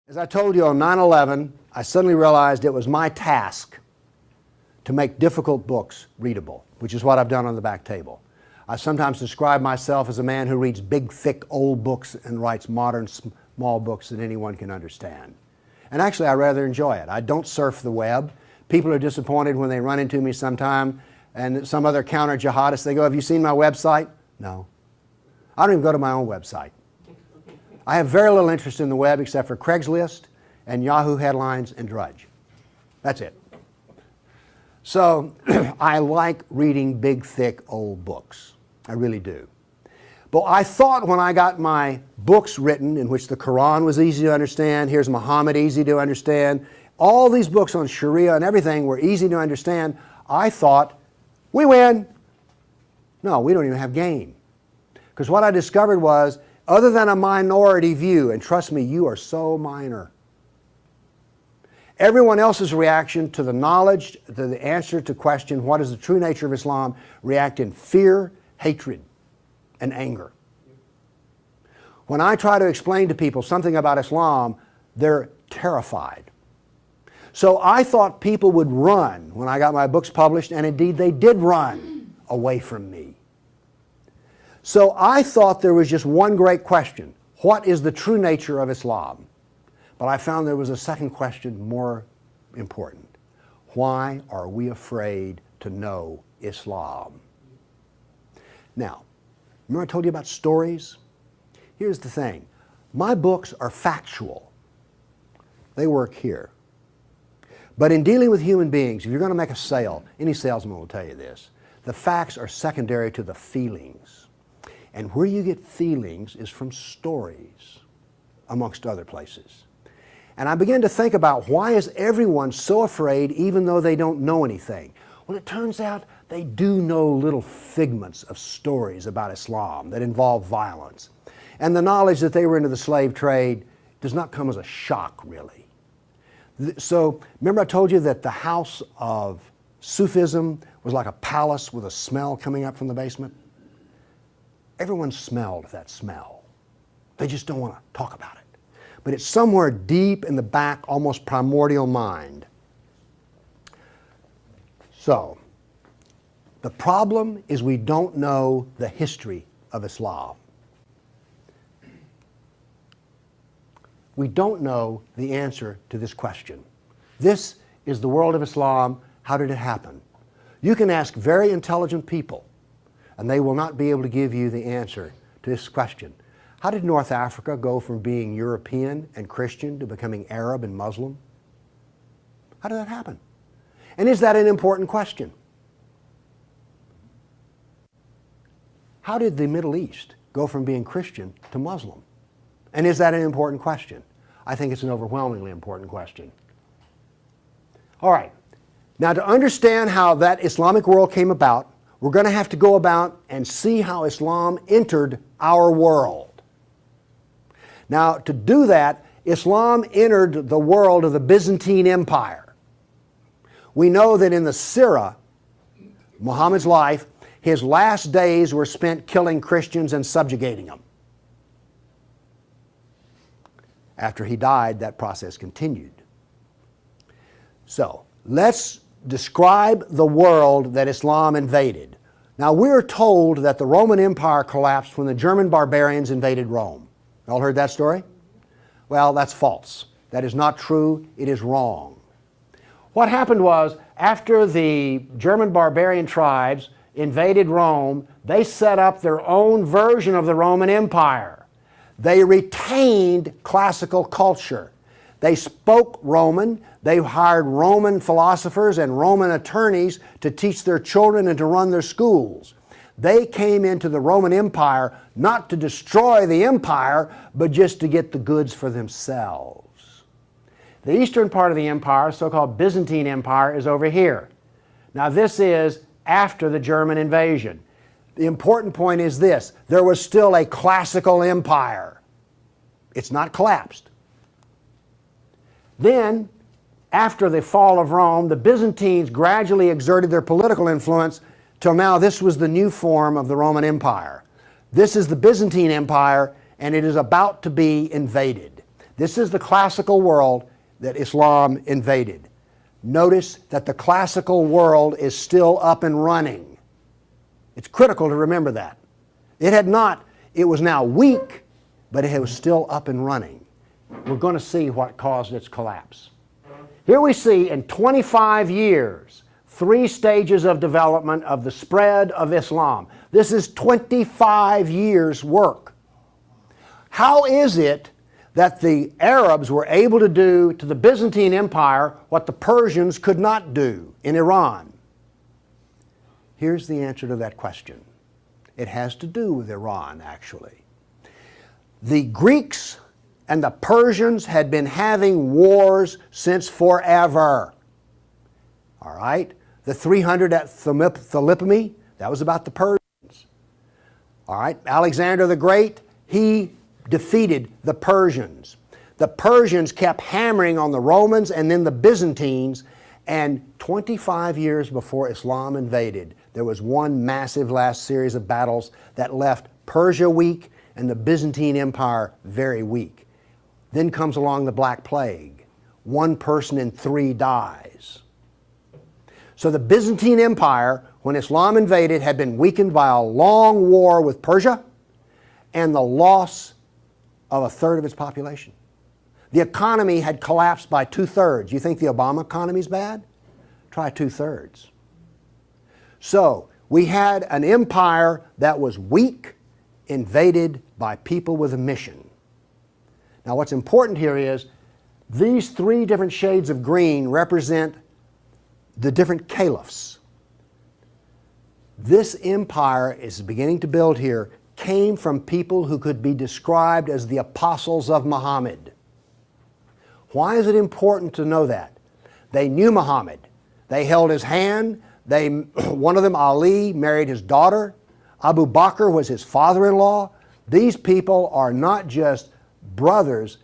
As I told you on 9/11, I suddenly realized it was my task to make difficult books readable, which is what I've done on the back table. I sometimes describe myself as a man who reads big, thick, old books and writes modern, small books that anyone can understand. And actually, I rather enjoy it. I don't surf the web. People are disappointed when they run into me sometime and some other counter-jihadist, they go, "Have you seen my website?" No. I don't even go to my own website. I have very little interest in the web except for Craigslist and Yahoo headlines and Drudge. That's it. So I like reading big, thick, old books. I really do. But I thought when I got my books written in which the Quran was easy to understand, here's Muhammad easy to understand, all these books on Sharia and everything were easy to understand, I thought, we win. No, we don't even have game. Because what I discovered was, other than a minority view, and trust me, you are so minor, everyone else's reaction to the knowledge, to the answer to question, what is the true nature of Islam, react in fear, hatred, and anger. When I try to explain to people something about Islam, they're terrified. So I thought people would run when I got my books published, and indeed they did run away from me. So I thought there was just one great question. What is the true nature of Islam? But I found there was a second question more important. Why are we afraid to know Islam? Now, remember I told you about stories? Here's the thing. My books are factual. They work here. But in dealing with human beings, if you're going to make a sale, any salesman will tell you this, the facts are secondary to the feelings. And where you get feelings is from stories, amongst other places. And I began to think about, why is everyone so afraid even though they don't know anything? Well, it turns out they do know little figments of stories about Islam that involve violence. And the knowledge that they were into the slave trade does not come as a shock, really. So, remember I told you that the house of Sufism was like a palace with a smell coming up from the basement? Everyone smelled that smell. They just don't want to talk about it. But it's somewhere deep in the back, almost primordial mind. So, the problem is we don't know the history of Islam. We don't know the answer to this question. This is the world of Islam. How did it happen? You can ask very intelligent people, and they will not be able to give you the answer to this question. How did North Africa go from being European and Christian to becoming Arab and Muslim? How did that happen? And is that an important question? How did the Middle East go from being Christian to Muslim? And is that an important question? I think it's an overwhelmingly important question. All right. Now, to understand how that Islamic world came about, we're going to have to go about and see how Islam entered our world. Now, to do that, Islam entered the world of the Byzantine Empire. We know that in the Sirah, Muhammad's life, his last days were spent killing Christians and subjugating them. After he died, that process continued. So, let's describe the world that Islam invaded. Now, we're told that the Roman Empire collapsed when the German barbarians invaded Rome. You all heard that story? Well, that's false. That is not true. It is wrong. What happened was, after the German barbarian tribes invaded Rome, they set up their own version of the Roman Empire. They retained classical culture. They spoke Roman. They hired Roman philosophers and Roman attorneys to teach their children and to run their schools. They came into the Roman Empire not to destroy the empire, but just to get the goods for themselves. The eastern part of the empire, so-called Byzantine Empire, is over here. Now, this is after the German invasion. The important point is this: there was still a classical empire. It's not collapsed. Then, after the fall of Rome, the Byzantines gradually exerted their political influence till now this was the new form of the Roman Empire. This is the Byzantine Empire, and it is about to be invaded. This is the classical world that Islam invaded. Notice that the classical world is still up and running. It's critical to remember that. It was now weak, but it was still up and running. We're going to see what caused its collapse. Here we see in 25 years, 3 stages of development of the spread of Islam. This is 25 years' work. How is it that the Arabs were able to do to the Byzantine Empire what the Persians could not do in Iran? Here's the answer to that question. It has to do with Iran, actually. The Greeks and the Persians had been having wars since forever. All right? The 300 at Thermopylae, that was about the Persians. All right? Alexander the Great, he defeated the Persians. The Persians kept hammering on the Romans and then the Byzantines, and 25 years before Islam invaded, there was one massive last series of battles that left Persia weak and the Byzantine Empire very weak. Then comes along the Black Plague. 1 person in 3 dies. So the Byzantine Empire, when Islam invaded, had been weakened by a long war with Persia and the loss of 1/3 of its population. The economy had collapsed by 2/3. You think the Obama economy is bad? Try 2/3. So we had an empire that was weak, invaded by people with a mission. Now what's important here is these 3 different shades of green represent the different caliphs. This empire is beginning to build here came from people who could be described as the apostles of Muhammad. Why is it important to know that? They knew Muhammad. They held his hand. One of them, Ali, married his daughter. Abu Bakr was his father-in-law. These people are not just brothers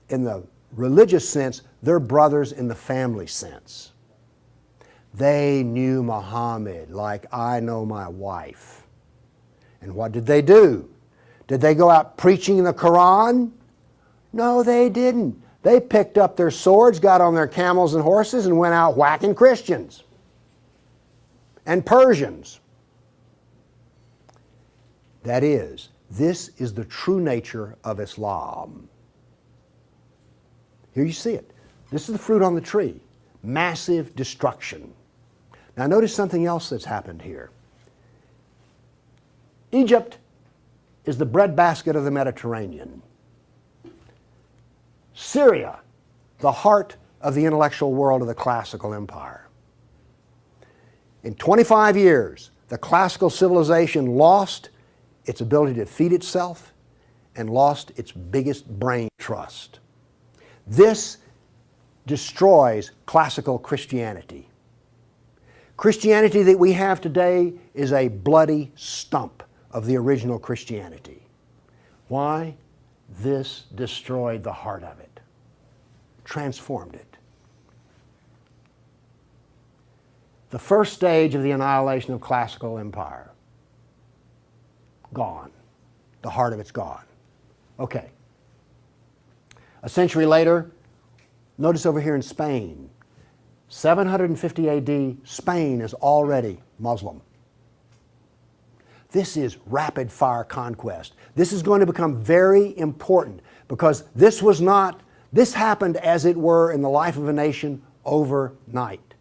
in the religious sense, they're brothers in the family sense. They knew Muhammad like I know my wife. And what did they do? Did they go out preaching the Quran? No, they didn't. They picked up their swords, got on their camels and horses, and went out whacking Christians and Persians. That is, this is the true nature of Islam. Here you see it. This is the fruit on the tree. Massive destruction. Now notice something else that's happened here. Egypt is the breadbasket of the Mediterranean. Syria, the heart of the intellectual world of the classical empire. In 25 years, the classical civilization lost its ability to feed itself and lost its biggest brain trust. This destroys classical Christianity. Christianity that we have today is a bloody stump of the original Christianity. Why? This destroyed the heart of it, transformed it. The first stage of the annihilation of classical empire, gone. The heart of it's gone. Okay. A century later, notice over here in Spain, 750 AD, Spain is already Muslim. This is rapid fire conquest. This is going to become very important because this happened as it were in the life of a nation overnight.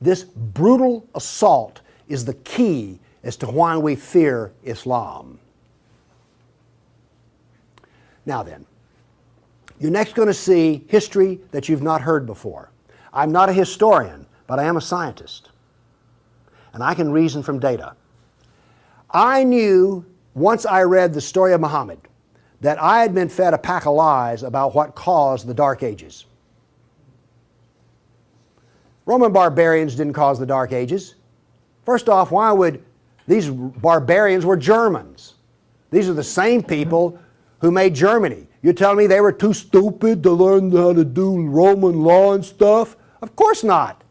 This brutal assault is the key as to why we fear Islam. Now then, you're next going to see history that you've not heard before. I'm not a historian, but I am a scientist. And I can reason from data. I knew, once I read the story of Muhammad, that I had been fed a pack of lies about what caused the Dark Ages. Roman barbarians didn't cause the Dark Ages. First off, why would these barbarians were Germans? These are the same people who made Germany. You're telling me they were too stupid to learn how to do Roman law and stuff? Of course not.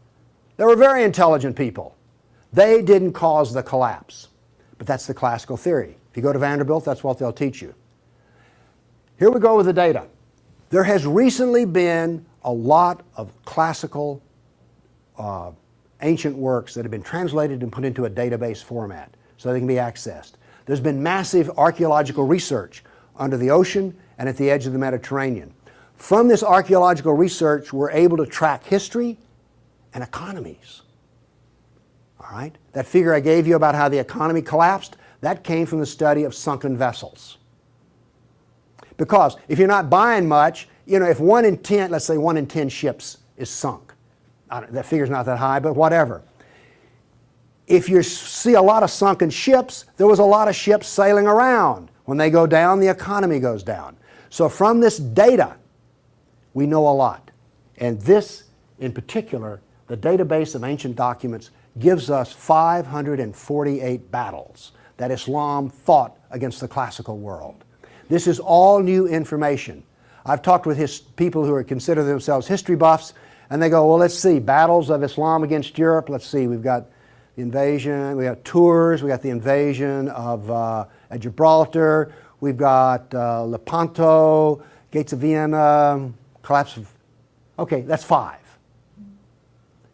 They were very intelligent people. They didn't cause the collapse. But that's the classical theory. If you go to Vanderbilt, that's what they'll teach you. Here we go with the data. There has recently been a lot of classical ancient works that have been translated and put into a database format so they can be accessed. There's been massive archaeological research under the ocean and at the edge of the Mediterranean. From this archaeological research, we're able to track history and economies. All right? That figure I gave you about how the economy collapsed, that came from the study of sunken vessels. Because if you're not buying much, if 1 in 10, let's say 1 in 10 ships is sunk, that figure's not that high, but whatever. If you see a lot of sunken ships, there was a lot of ships sailing around. When they go down, the economy goes down. So from this data, we know a lot. And this, in particular, the database of ancient documents, gives us 548 battles that Islam fought against the classical world. This is all new information. I've talked with people who consider themselves history buffs, and they go, well, let's see, battles of Islam against Europe. Let's see, we've got the invasion, we got Tours, we got the invasion of at Gibraltar, we've got Lepanto, Gates of Vienna, collapse of... Okay, that's 5.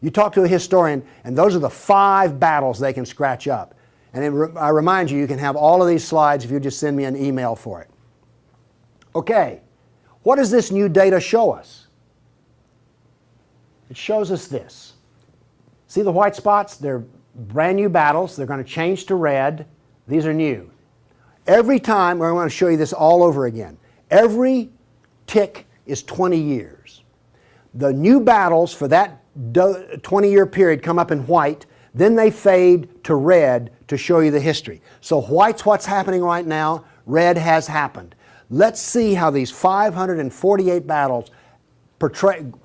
You talk to a historian, and those are the 5 battles they can scratch up. And I remind you, you can have all of these slides if you just send me an email for it. Okay, what does this new data show us? It shows us this. See the white spots? They're brand new battles. They're going to change to red. These are new. Every time, we're going to show you this all over again. Every tick is 20 years. The new battles for that 20-year period come up in white, then they fade to red to show you the history. So white's what's happening right now, red has happened. Let's see how these 548 battles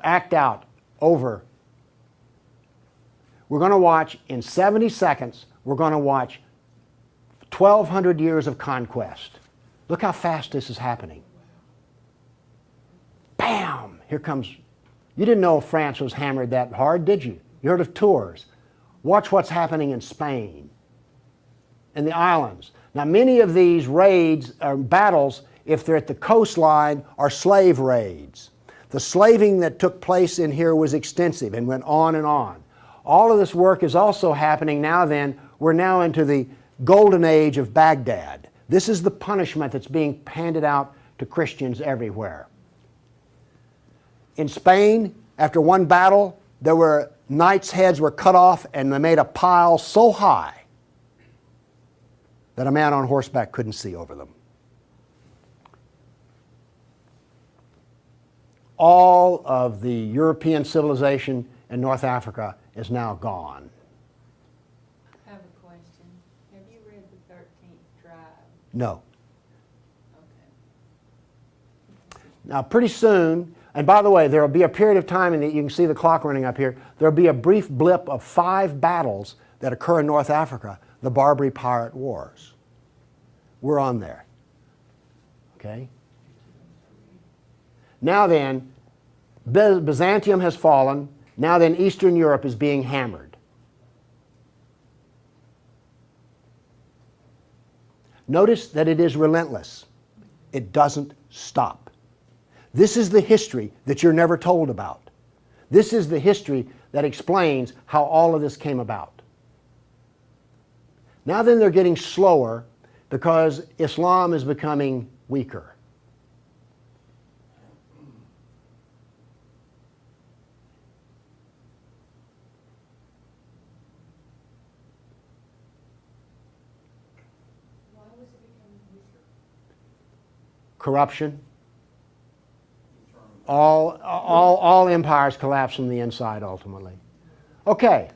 act out over. We're going to watch, in 70 seconds, we're going to watch 1,200 years of conquest. Look how fast this is happening. Bam! Here comes... You didn't know France was hammered that hard, did you? You heard of Tours. Watch what's happening in Spain and the islands. Now, many of these raids or battles, if they're at the coastline, are slave raids. The slaving that took place in here was extensive and went on and on. All of this work is also happening now then. We're now into the golden age of Baghdad. This is the punishment that's being handed out to Christians everywhere. In Spain, after one battle, there were knights' heads were cut off and they made a pile so high that a man on horseback couldn't see over them. All of the European civilization in North Africa is now gone. I have a question. Have you read the 13th tribe? No. Okay. Now, pretty soon, and by the way, there will be a period of time, and you can see the clock running up here, there will be a brief blip of 5 battles that occur in North Africa, the Barbary Pirate Wars. We're on there. Okay? Now then, Byzantium has fallen. Now then, Eastern Europe is being hammered. Notice that it is relentless. It doesn't stop. This is the history that you're never told about. This is the history that explains how all of this came about. Now then, they're getting slower because Islam is becoming weaker. Why was it becoming weaker? Corruption. All empires collapse from the inside ultimately. Okay.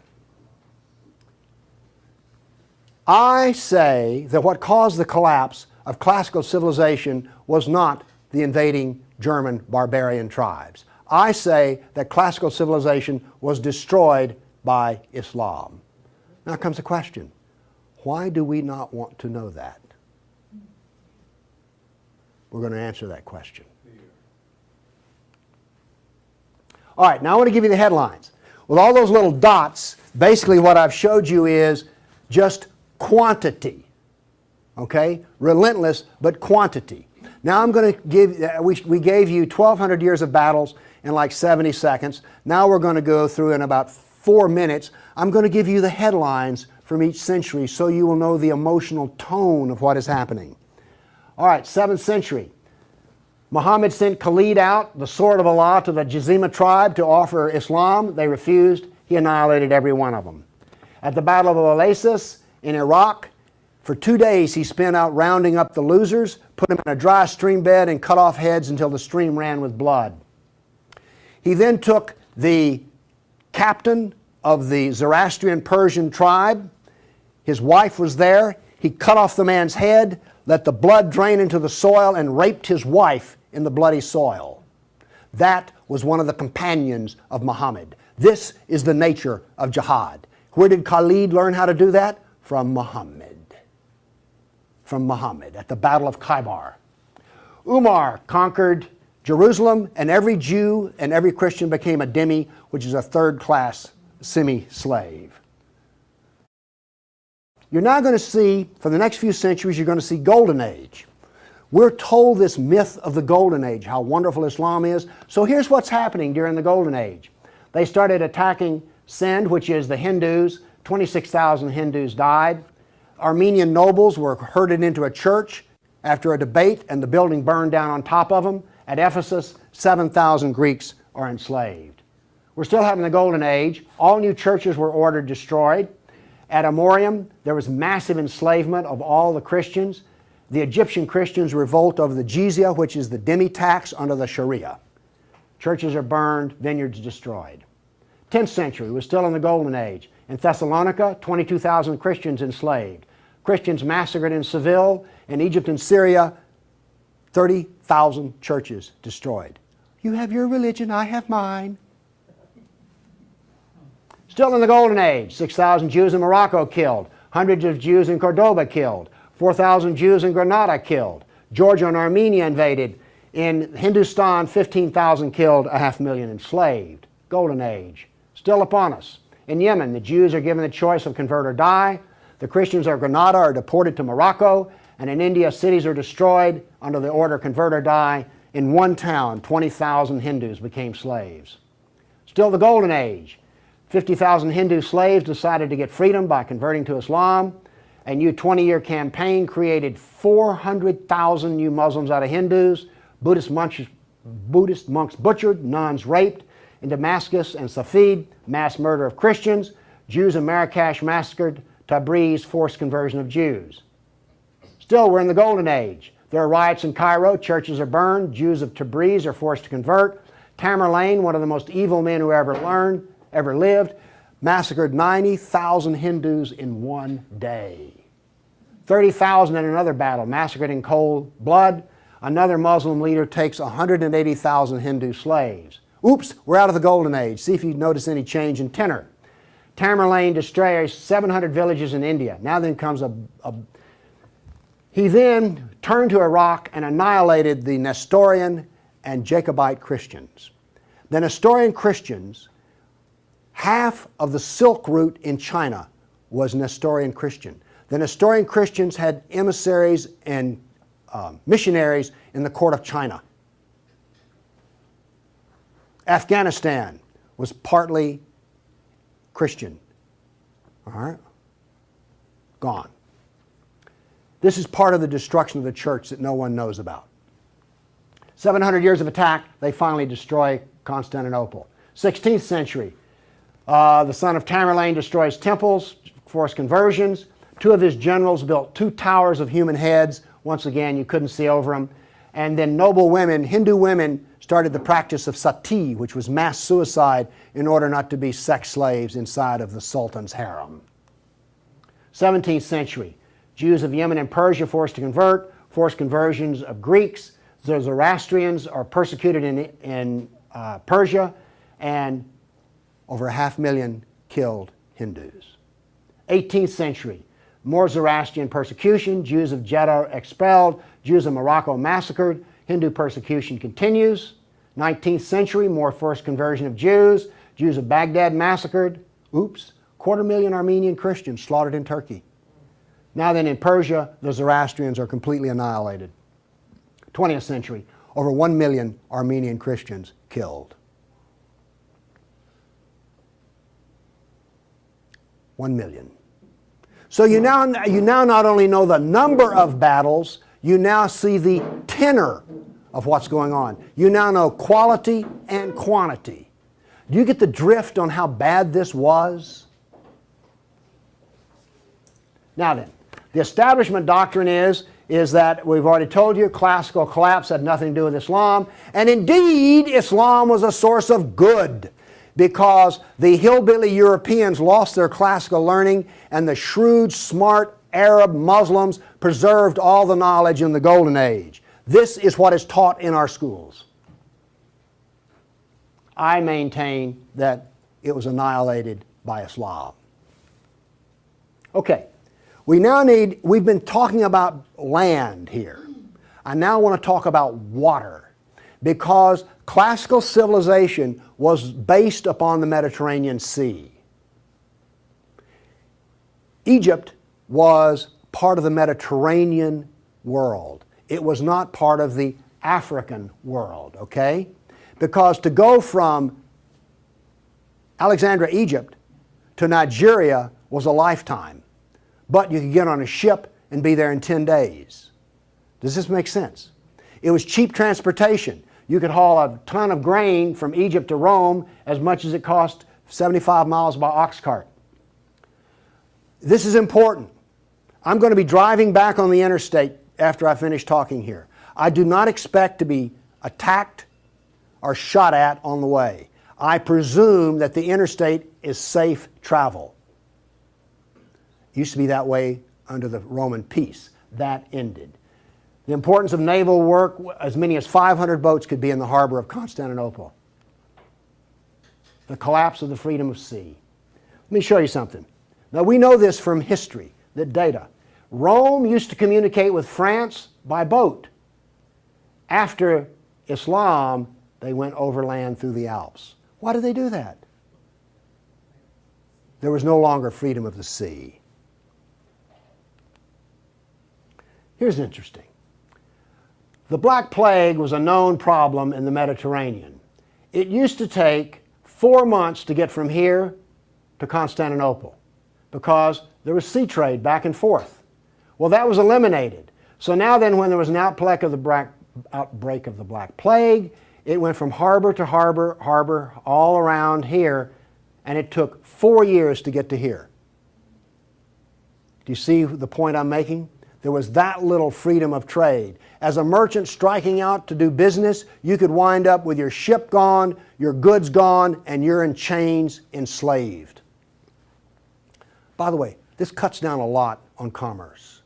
I say that what caused the collapse of classical civilization was not the invading German barbarian tribes. I say that classical civilization was destroyed by Islam. Now comes the question, why do we not want to know that? We're going to answer that question. All right, now I want to give you the headlines. With all those little dots, basically what I've showed you is just quantity. Okay? Relentless, but quantity. Now I'm going to give, we gave you 1,200 years of battles in like 70 seconds. Now we're going to go through in about 4 minutes. I'm going to give you the headlines from each century so you will know the emotional tone of what is happening. All right, 7th century. Muhammad sent Khalid out, the sword of Allah, to the Jazima tribe to offer Islam. They refused. He annihilated every one of them. At the Battle of Oasis in Iraq, for 2 days he spent out rounding up the losers, put them in a dry stream bed and cut off heads until the stream ran with blood. He then took the captain of the Zoroastrian Persian tribe. His wife was there. He cut off the man's head, let the blood drain into the soil, and raped his wife in the bloody soil. That was one of the companions of Muhammad. This is the nature of jihad. Where did Khalid learn how to do that? From Muhammad. From Muhammad at the Battle of Khaybar. Umar conquered Jerusalem, and every Jew and every Christian became a dhimmi, which is a third-class semi-slave. You're now going to see, for the next few centuries, you're going to see Golden Age. We're told this myth of the Golden Age, how wonderful Islam is. So here's what's happening during the Golden Age. They started attacking Sind, which is the Hindus. 26,000 Hindus died. Armenian nobles were herded into a church after a debate, and the building burned down on top of them. At Ephesus, 7,000 Greeks are enslaved. We're still having the Golden Age. All new churches were ordered destroyed. At Amorium, there was massive enslavement of all the Christians. The Egyptian Christians revolt over the jizya, which is the dhimmi tax under the Sharia. Churches are burned, vineyards destroyed. 10th century was still in the Golden Age. In Thessalonica, 22,000 Christians enslaved. Christians massacred in Seville. In Egypt and Syria, 30,000 churches destroyed. You have your religion, I have mine. Still in the Golden Age, 6,000 Jews in Morocco killed, hundreds of Jews in Cordoba killed, 4,000 Jews in Granada killed, Georgia and Armenia invaded. In Hindustan, 15,000 killed, 500,000 enslaved. Golden Age, still upon us. In Yemen, the Jews are given the choice of convert or die. The Christians of Granada are deported to Morocco. And in India, cities are destroyed under the order convert or die. In one town, 20,000 Hindus became slaves. Still the Golden Age. 50,000 Hindu slaves decided to get freedom by converting to Islam. A new 20-year campaign created 400,000 new Muslims out of Hindus. Buddhist monks butchered, nuns raped. In Damascus and Safed, mass murder of Christians. Jews in Marrakesh massacred. Tabriz, forced conversion of Jews. Still, we're in the Golden Age. There are riots in Cairo. Churches are burned. Jews of Tabriz are forced to convert. Tamerlane, one of the most evil men who ever lived, massacred 90,000 Hindus in one day. 30,000 in another battle, massacred in cold blood. Another Muslim leader takes 180,000 Hindu slaves. Oops, we're out of the Golden Age. See if you notice any change in tenor. Tamerlane destroys 700 villages in India. Now then comes He then turned to Iraq and annihilated the Nestorian and Jacobite Christians. The Nestorian Christians, half of the Silk Route in China was Nestorian Christian. The Nestorian Christians had emissaries and missionaries in the court of China. Afghanistan was partly Christian. All right? Gone. This is part of the destruction of the church that no one knows about. 700 years of attack, they finally destroy Constantinople. 16th century, the son of Tamerlane destroys temples, forced conversions. 2 of his generals built 2 towers of human heads. Once again, you couldn't see over them. And then noble women, Hindu women, started the practice of sati, which was mass suicide in order not to be sex slaves inside of the Sultan's harem. 17th century, Jews of Yemen and Persia forced to convert, forced conversions of Greeks. The Zoroastrians are persecuted in Persia, and over 500,000 killed Hindus. 18th century, more Zoroastrian persecution, Jews of Jeddah expelled, Jews of Morocco massacred, Hindu persecution continues. 19th century, more forced conversion of Jews, Jews of Baghdad massacred. Oops, 250,000 Armenian Christians slaughtered in Turkey. Now then in Persia, the Zoroastrians are completely annihilated. 20th century, over 1 million Armenian Christians killed. 1 million. So you now not only know the number of battles, you now see the tenor of what's going on. You now know quality and quantity. Do you get the drift on how bad this was? Now then, the establishment doctrine is that we've already told you classical collapse had nothing to do with Islam, and indeed Islam was a source of good because the hillbilly Europeans lost their classical learning and the shrewd, smart Arab Muslims preserved all the knowledge in the Golden Age. This is what is taught in our schools. I maintain that it was annihilated by Islam. Okay, we've been talking about land here. I now want to talk about water because classical civilization was based upon the Mediterranean Sea. Egypt was part of the Mediterranean world. It was not part of the African world, okay? Because to go from Alexandria, Egypt to Nigeria was a lifetime. But you could get on a ship and be there in 10 days. Does this make sense? It was cheap transportation. You could haul a ton of grain from Egypt to Rome as much as it cost 75 miles by ox cart. This is important. I'm going to be driving back on the interstate after I finish talking here. I do not expect to be attacked or shot at on the way. I presume that the interstate is safe travel. It used to be that way under the Roman peace. That ended. The importance of naval work, as many as 500 boats could be in the harbor of Constantinople. The collapse of the freedom of sea. Let me show you something. Now we know this from history, the data. Rome used to communicate with France by boat. After Islam, they went overland through the Alps. Why did they do that? There was no longer freedom of the sea. Here's interesting. The Black Plague was a known problem in the Mediterranean. It used to take 4 months to get from here to Constantinople because there was sea trade back and forth. Well, that was eliminated. So now then, when there was an outbreak of the Black Plague, it went from harbor to harbor, all around here, and it took 4 years to get to here. Do you see the point I'm making? There was that little freedom of trade. As a merchant striking out to do business, you could wind up with your ship gone, your goods gone, and you're in chains, enslaved. By the way, this cuts down a lot on commerce.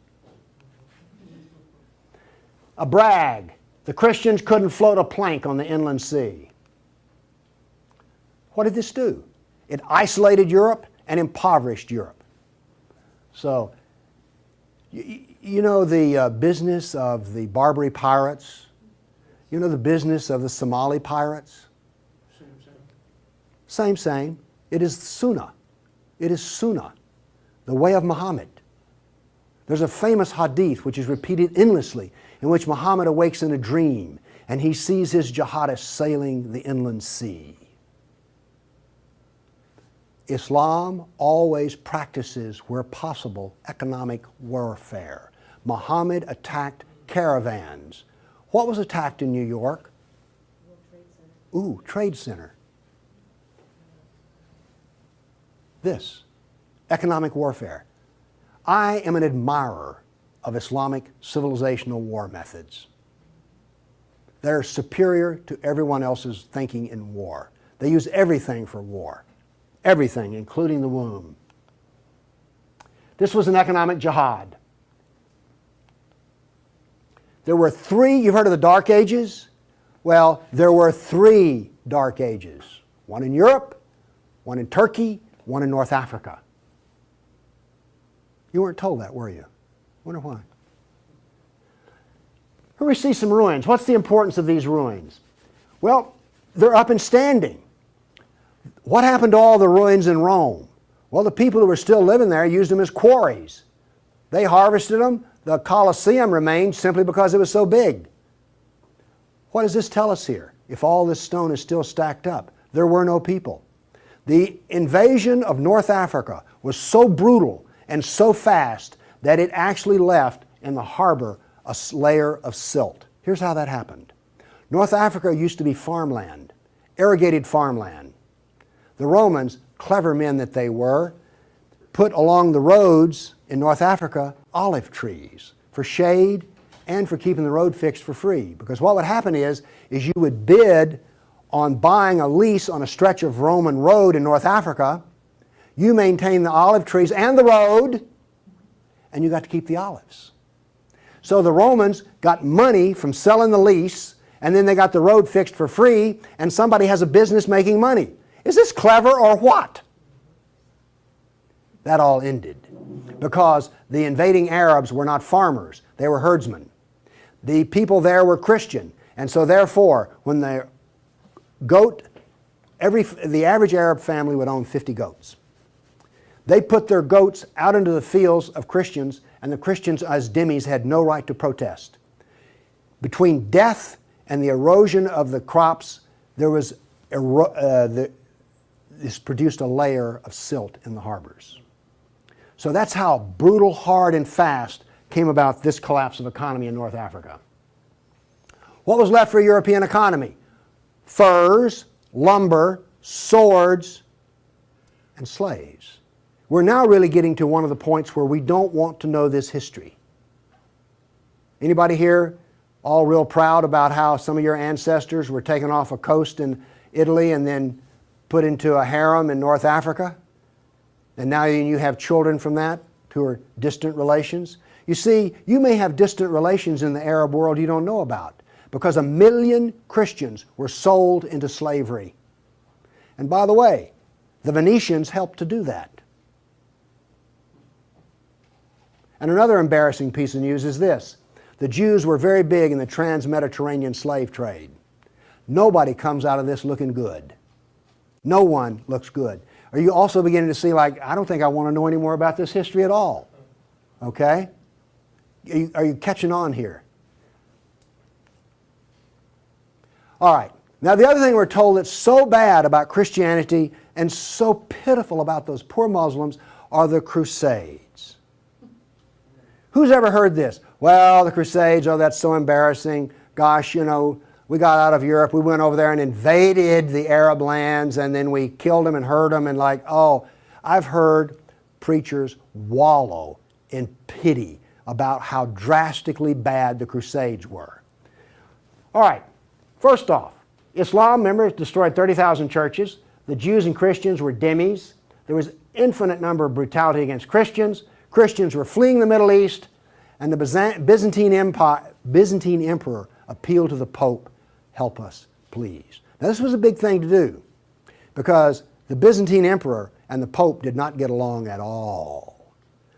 A brag. The Christians couldn't float a plank on the inland sea. What did this do? It isolated Europe and impoverished Europe. So, you know the business of the Barbary pirates? You know the business of the Somali pirates? Same. It is Sunnah. It is Sunnah, the way of Muhammad. There's a famous hadith which is repeated endlessly in which Muhammad awakes in a dream and he sees his jihadists sailing the inland sea. Islam always practices, where possible, economic warfare. Muhammad attacked caravans. What was attacked in New York? Ooh, Trade Center. This, economic warfare. I am an admirer of Islamic civilizational war methods. They're superior to everyone else's thinking in war. They use everything for war. Everything, including the womb. This was an economic jihad. There were 3, you've heard of the Dark Ages? Well, there were 3 Dark Ages. One in Europe, one in Turkey, one in North Africa. You weren't told that, were you? Wonder why. Here we see some ruins. What's the importance of these ruins? Well, they're up and standing. What happened to all the ruins in Rome? Well, the people who were still living there used them as quarries. They harvested them. The Colosseum remained simply because it was so big. What does this tell us here? If all this stone is still stacked up, there were no people. The invasion of North Africa was so brutal and so fast that it actually left in the harbor a layer of silt. Here's how that happened. North Africa used to be farmland, irrigated farmland. The Romans, clever men that they were, put along the roads in North Africa olive trees for shade and for keeping the road fixed for free. Because what would happen is you would bid on buying a lease on a stretch of Roman road in North Africa. You maintain the olive trees and the road, and you got to keep the olives. So the Romans got money from selling the lease, and then they got the road fixed for free, and somebody has a business making money. Is this clever or what? That all ended because the invading Arabs were not farmers, they were herdsmen. The people there were Christian, and so therefore, when the average Arab family would own 50 goats. They put their goats out into the fields of Christians, and the Christians as dhimmis had no right to protest. Between death and the erosion of the crops, there was this produced a layer of silt in the harbors. So that's how brutal, hard, and fast came about this collapse of economy in North Africa. What was left for a European economy? Furs, lumber, swords, and slaves. We're now really getting to one of the points where we don't want to know this history. Anybody here all real proud about how some of your ancestors were taken off a coast in Italy and then put into a harem in North Africa? And now you have children from that who are distant relations. You see, you may have distant relations in the Arab world you don't know about because 1 million Christians were sold into slavery. And by the way, the Venetians helped to do that. And another embarrassing piece of news is this. The Jews were very big in the trans-Mediterranean slave trade. Nobody comes out of this looking good. No one looks good. Are you also beginning to see, like, I don't think I want to know any more about this history at all? Okay? Are you catching on here? All right. Now, the other thing we're told that's so bad about Christianity and so pitiful about those poor Muslims are the Crusades. Who's ever heard this? Well, the Crusades, oh, that's so embarrassing. Gosh, you know, we got out of Europe, we went over there and invaded the Arab lands, and then we killed them and hurt them, and like, oh, I've heard preachers wallow in pity about how drastically bad the Crusades were. All right, first off, Islam, remember, destroyed 30,000 churches. The Jews and Christians were dhimmis. There was infinite number of brutality against Christians. Christians were fleeing the Middle East, and the Byzantine emperor appealed to the Pope, help us, please. Now this was a big thing to do because the Byzantine emperor and the Pope did not get along at all.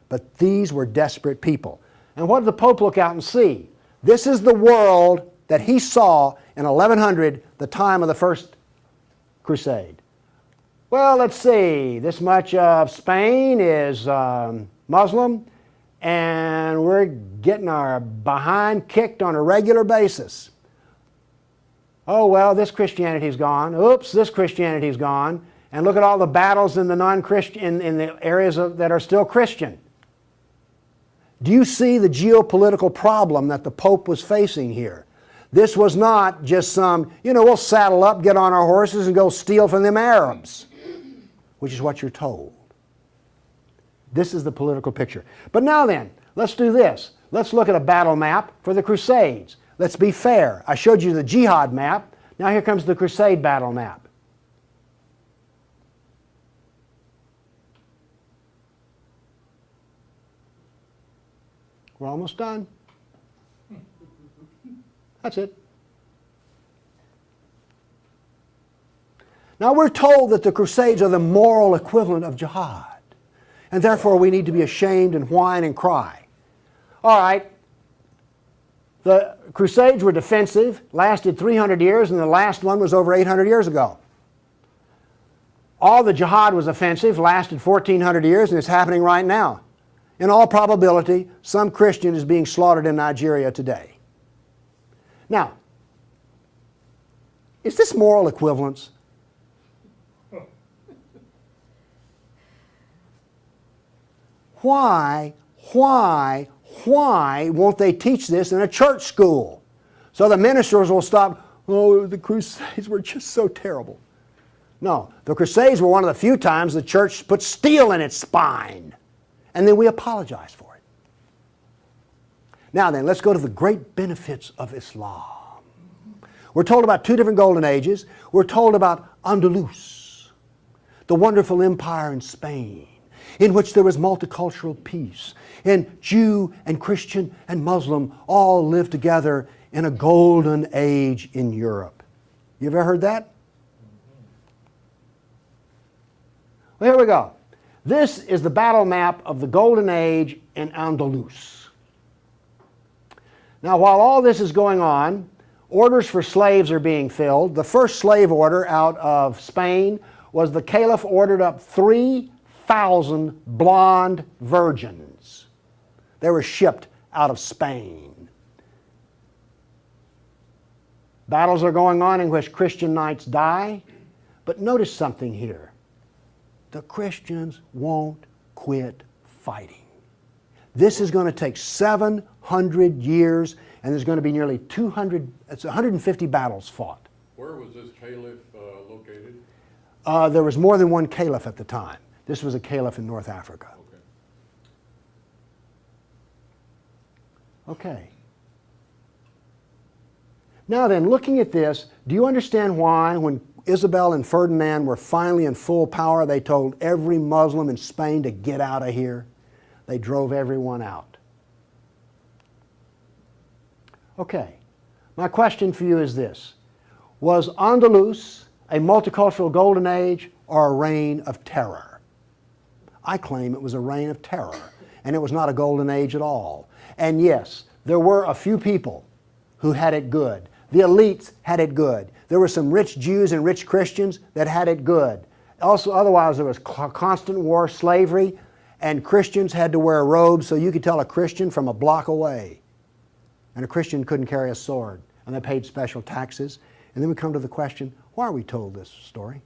But these were desperate people. And what did the Pope look out and see? This is the world that he saw in 1100, the time of the First Crusade. Well, let's see, this much of Spain is Muslim, and we're getting our behind kicked on a regular basis. Oh, well, this Christianity's gone. Oops, this Christianity's gone. And look at all the battles in the non-Christian, in the areas that are still Christian. Do you see the geopolitical problem that the Pope was facing here? This was not just some, you know, we'll saddle up, get on our horses, and go steal from them Arabs, which is what you're told. This is the political picture. But now then, let's do this. Let's look at a battle map for the Crusades. Let's be fair. I showed you the jihad map. Now here comes the Crusade battle map. We're almost done. That's it. Now we're told that the Crusades are the moral equivalent of jihad. And therefore we need to be ashamed and whine and cry. All right. The Crusades were defensive, lasted 300 years, and the last one was over 800 years ago. All the jihad was offensive, lasted 1,400 years, and it's happening right now. In all probability, some Christian is being slaughtered in Nigeria today. Now, Is this moral equivalence? Why won't they teach this in a church school? So the ministers will stop, oh, the Crusades were just so terrible. No, the Crusades were one of the few times the church put steel in its spine. And then we apologize for it. Now then, let's go to the great benefits of Islam. We're told about two different golden ages. We're told about Andalus, the wonderful empire in Spain, in which there was multicultural peace, and Jew and Christian and Muslim all lived together in a golden age in Europe. You ever heard that? Well, here we go. This is the battle map of the golden age in Andalus. Now, while all this is going on, orders for slaves are being filled. The first slave order out of Spain was the Caliph ordered up 3,000 blonde virgins. They were shipped out of Spain. Battles are going on in which Christian knights die. But notice something here. The Christians won't quit fighting. This is going to take 700 years, and there's going to be nearly 150 battles fought. Where was this caliph located? There was more than one caliph at the time. This was a caliph in North Africa. Okay. Now then, looking at this, do you understand why when Isabel and Ferdinand were finally in full power, they told every Muslim in Spain to get out of here? They drove everyone out. Okay, my question for you is this. Was Andalus a multicultural golden age or a reign of terror? I claim it was a reign of terror, and it was not a golden age at all. And yes, there were a few people who had it good. The elites had it good. There were some rich Jews and rich Christians that had it good. Also, otherwise, there was constant war, slavery, and Christians had to wear robes so you could tell a Christian from a block away. And a Christian couldn't carry a sword, and they paid special taxes. And then we come to the question, why are we told this story?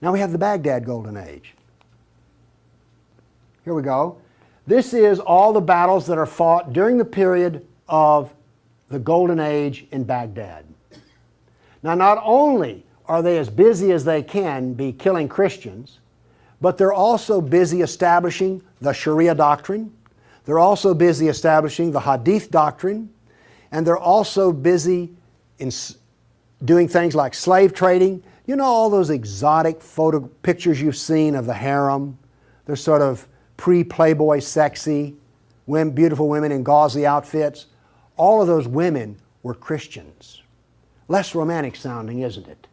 Now we have the Baghdad Golden Age. Here we go. This is all the battles that are fought during the period of the Golden Age in Baghdad. Now, not only are they as busy as they can be killing Christians, but they're also busy establishing the Sharia doctrine. They're also busy establishing the Hadith doctrine. And they're also busy in doing things like slave trading. You know all those exotic photo pictures you've seen of the harem? They're sort of pre-Playboy sexy, beautiful women in gauzy outfits. All of those women were Christians. Less romantic sounding, isn't it?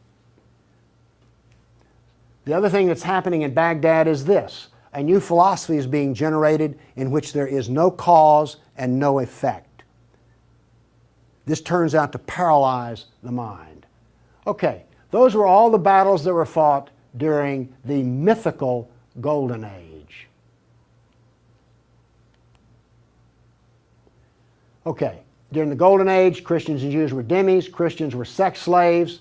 The other thing that's happening in Baghdad is this. A new philosophy is being generated in which there is no cause and no effect. This turns out to paralyze the mind. Okay, those were all the battles that were fought during the mythical Golden Age. Okay. During the Golden Age, Christians and Jews were dhimmis, Christians were sex slaves.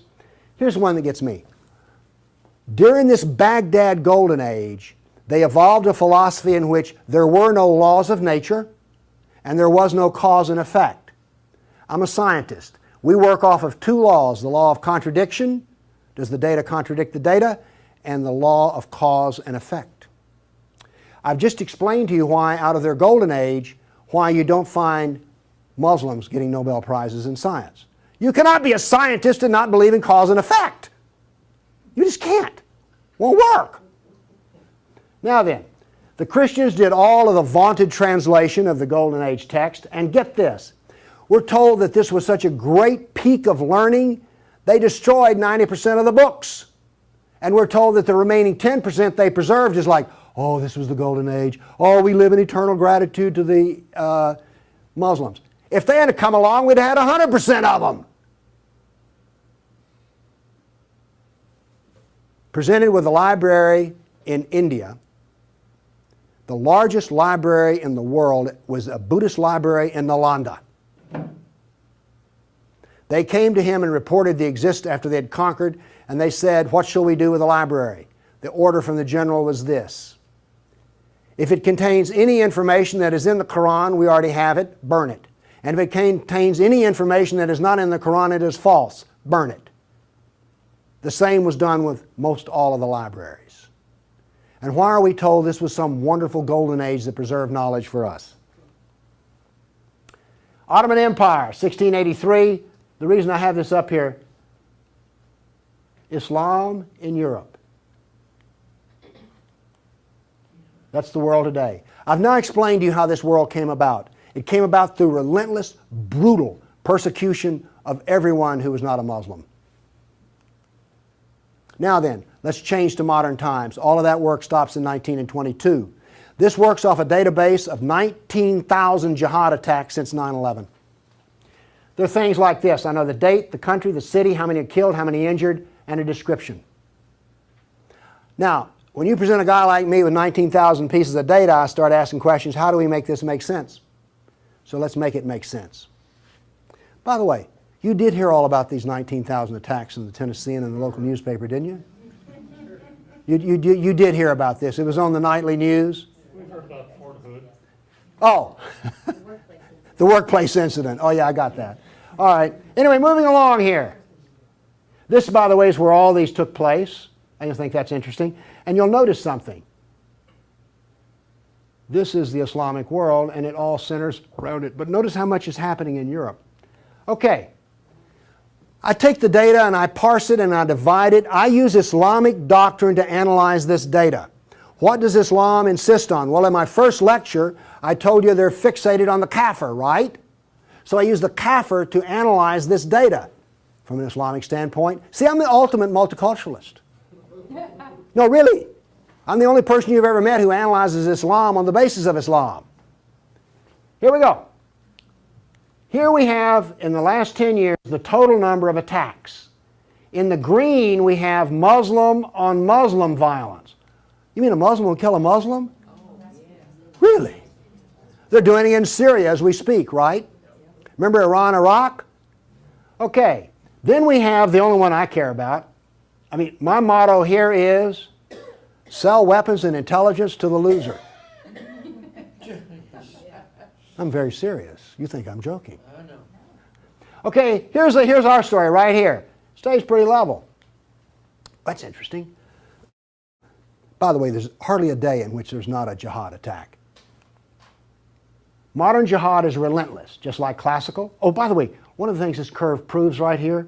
Here's one that gets me. During this Baghdad Golden Age, they evolved a philosophy in which there were no laws of nature and there was no cause and effect. I'm a scientist. We work off of two laws, the law of contradiction, does the data contradict the data, and the law of cause and effect. I've just explained to you why out of their Golden Age, why you don't find Muslims getting Nobel Prizes in science. You cannot be a scientist and not believe in cause and effect. You just can't. Won't work. Now then, the Christians did all of the vaunted translation of the Golden Age text, and get this. We're told that this was such a great peak of learning, they destroyed 90% of the books. And we're told that the remaining 10% they preserved is like, oh, this was the Golden Age. Oh, we live in eternal gratitude to the Muslims. If they had come along, we'd have had 100% of them. Presented with a library in India, the largest library in the world was a Buddhist library in Nalanda. They came to him and reported the existence after they had conquered, and they said, "What shall we do with the library?" The order from the general was this: if it contains any information that is in the Quran, we already have it, burn it. And if it contains any information that is not in the Quran, it is false, burn it. The same was done with most all of the libraries. And why are we told this was some wonderful golden age that preserved knowledge for us? Ottoman Empire, 1683. The reason I have this up here, Islam in Europe. That's the world today. I've now explained to you how this world came about. It came about through relentless, brutal persecution of everyone who was not a Muslim. Now then, let's change to modern times. All of that work stops in 1922. This works off a database of 19,000 jihad attacks since 9/11. There are things like this. I know the date, the country, the city, how many are killed, how many injured, and a description. Now, when you present a guy like me with 19,000 pieces of data, I start asking questions. How do we make this make sense? So let's make it make sense. By the way, you did hear all about these 19,000 attacks in the Tennessean and the local newspaper, didn't you? You did hear about this. It was on the nightly news. We've heard about Fort Hood. Oh, the workplace incident. Oh yeah, I got that. All right. Anyway, moving along here. This, by the way, is where all these took place. I think that's interesting. And you'll notice something. This is the Islamic world, and it all centers around it. But notice how much is happening in Europe. Okay. I take the data and I parse it and I divide it. I use Islamic doctrine to analyze this data. What does Islam insist on? Well, in my first lecture, I told you they're fixated on the kafir, right? So I use the kafir to analyze this data from an Islamic standpoint. See, I'm the ultimate multiculturalist. No, really. I'm the only person you've ever met who analyzes Islam on the basis of Islam. Here we go. Here we have, in the last 10 years, the total number of attacks. In the green, we have Muslim on Muslim violence. You mean a Muslim will kill a Muslim? Really? They're doing it in Syria as we speak, right? Remember Iran, Iraq? Okay. Then we have the only one I care about. I mean, my motto here is sell weapons and intelligence to the loser. I'm very serious. You think I'm joking. I know. Okay, here's our story right here. Stays pretty level. That's interesting. By the way, there's hardly a day in which there's not a jihad attack. Modern jihad is relentless, just like classical. Oh, by the way, one of the things this curve proves right here,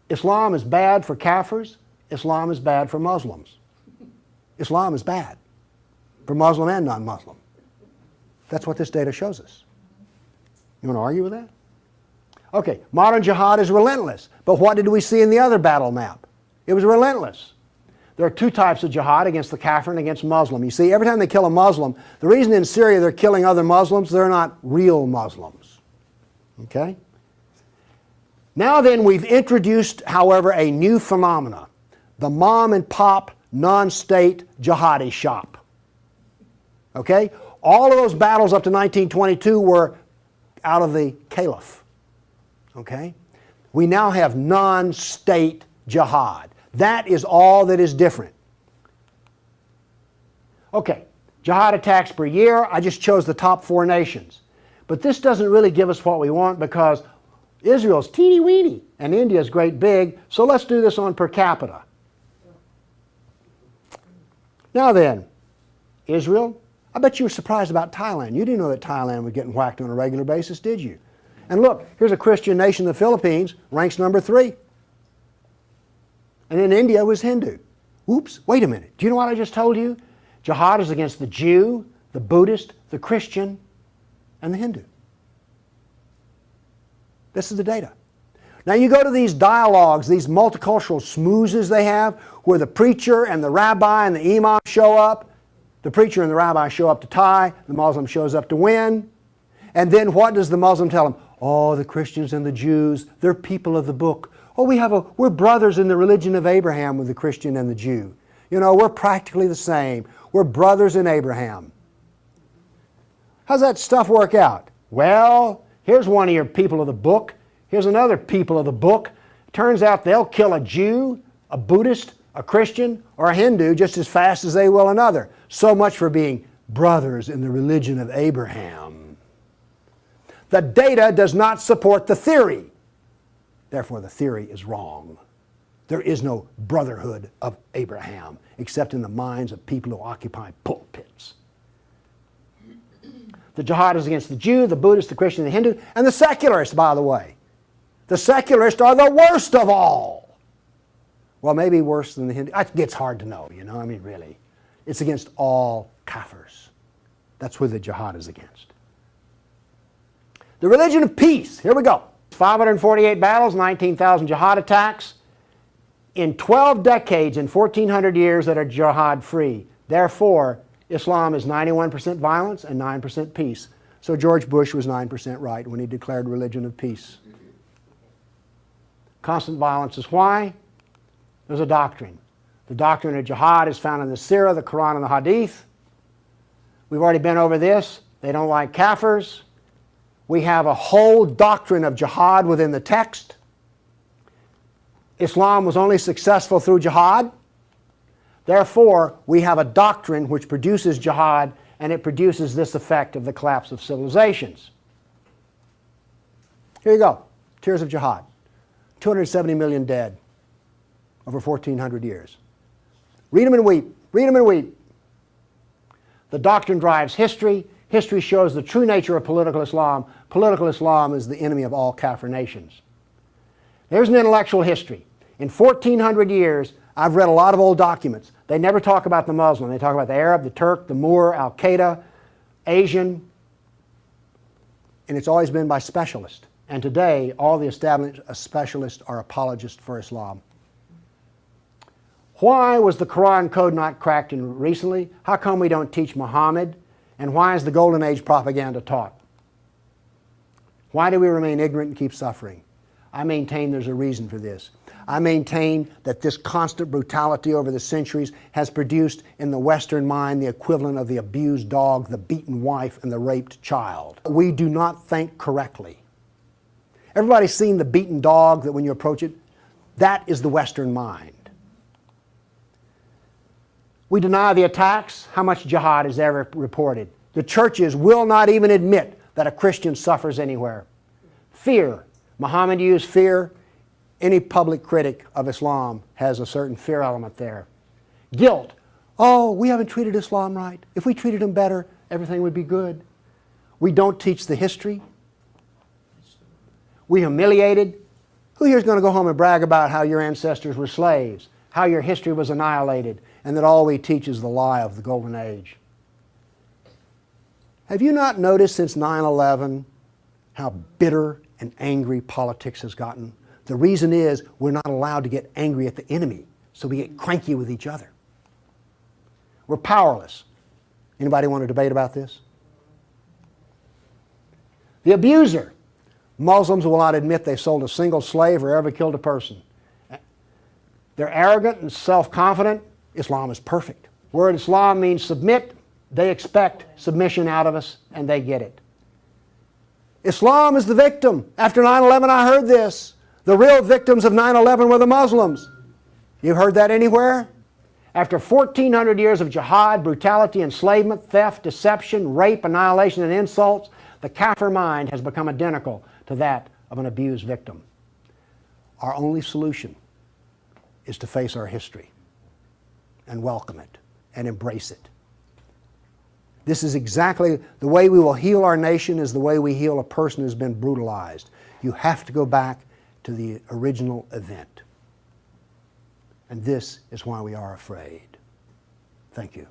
Islam is bad for Kafirs, Islam is bad for Muslims. Islam is bad for Muslim and non-Muslim. That's what this data shows us. You want to argue with that? Okay, modern jihad is relentless. But what did we see in the other battle map? It was relentless. There are two types of jihad, against the kafir and against Muslim. You see, every time they kill a Muslim, the reason in Syria they're killing other Muslims, they're not real Muslims. Okay? Now then, we've introduced, however, a new phenomena. The mom and pop non-state jihadi shop. Okay? All of those battles up to 1922 were out of the caliph. Okay? We now have non-state jihad. That is all that is different. Okay, jihad attacks per year. I just chose the top 4 nations. But this doesn't really give us what we want because Israel's teeny weeny and India's great big, so let's do this on per capita. Now then, Israel, I bet you were surprised about Thailand. You didn't know that Thailand was getting whacked on a regular basis, did you? And look, here's a Christian nation, the Philippines, ranks number 3. And then India was Hindu. Oops, wait a minute. Do you know what I just told you? Jihad is against the Jew, the Buddhist, the Christian, and the Hindu. This is the data. Now you go to these dialogues, these multicultural smoozes they have, where the preacher and the rabbi and the imam show up. The preacher and the rabbi show up to tie, the Muslim shows up to win. And then what does the Muslim tell them? Oh, the Christians and the Jews, they're people of the book. Oh, we're brothers in the religion of Abraham with the Christian and the Jew. You know, we're practically the same. We're brothers in Abraham. How's that stuff work out? Well, here's one of your people of the book. Here's another people of the book. Turns out they'll kill a Jew, a Buddhist, a Christian, or a Hindu just as fast as they will another. So much for being brothers in the religion of Abraham. The data does not support the theory. Therefore, the theory is wrong. There is no brotherhood of Abraham except in the minds of people who occupy pulpits. The jihad is against the Jew, the Buddhist, the Christian, the Hindu, and the secularists, by the way. The secularists are the worst of all. Well, maybe worse than the Hindu. It gets hard to know, you know, I mean, really. It's against all kafirs. That's who the jihad is against. The religion of peace. Here we go. 548 battles, 19,000 jihad attacks. In 12 decades, in 1,400 years that are jihad-free. Therefore, Islam is 91% violence and 9% peace. So George Bush was 9% right when he declared religion of peace. Constant violence is why? There's a doctrine. The doctrine of jihad is found in the Sirah, the Quran, and the Hadith. We've already been over this. They don't like kafirs. We have a whole doctrine of jihad within the text. Islam was only successful through jihad. Therefore, we have a doctrine which produces jihad, and it produces this effect of the collapse of civilizations. Here you go. Tears of jihad. 270 million dead over 1,400 years. Read them and weep. Read them and weep. The doctrine drives history. History shows the true nature of political Islam. Political Islam is the enemy of all Kafir nations. There's an intellectual history. In 1,400 years, I've read a lot of old documents. They never talk about the Muslim. They talk about the Arab, the Turk, the Moor, Al-Qaeda, Asian, and it's always been by specialists. And today, all the established specialists are apologists for Islam. Why was the Quran code not cracked recently? How come we don't teach Muhammad? And why is the Golden Age propaganda taught? Why do we remain ignorant and keep suffering? I maintain there's a reason for this. I maintain that this constant brutality over the centuries has produced in the Western mind the equivalent of the abused dog, the beaten wife, and the raped child. We do not think correctly. Everybody's seen the beaten dog that when you approach it? That is the Western mind. We deny the attacks. How much jihad is ever reported? The churches will not even admit that a Christian suffers anywhere. Fear. Muhammad used fear. Any public critic of Islam has a certain fear element there. Guilt. Oh, we haven't treated Islam right. If we treated him better, everything would be good. We don't teach the history. We humiliated. Who here is going to go home and brag about how your ancestors were slaves, how your history was annihilated, and that all we teach is the lie of the Golden Age? Have you not noticed since 9/11 how bitter and angry politics has gotten? The reason is we're not allowed to get angry at the enemy, so we get cranky with each other. We're powerless. Anybody want to debate about this? The abuser. Muslims will not admit they sold a single slave or ever killed a person. They're arrogant and self-confident. Islam is perfect. Word Islam means submit. They expect submission out of us, and they get it. Islam is the victim. After 9/11, I heard this. The real victims of 9/11 were the Muslims. You heard that anywhere? After 1,400 years of jihad, brutality, enslavement, theft, deception, rape, annihilation, and insults, the Kafir mind has become identical to that of an abused victim. Our only solution is to face our history and welcome it and embrace it. This is exactly the way we will heal our nation, is the way we heal a person who's been brutalized. You have to go back to the original event. And this is why we are afraid. Thank you.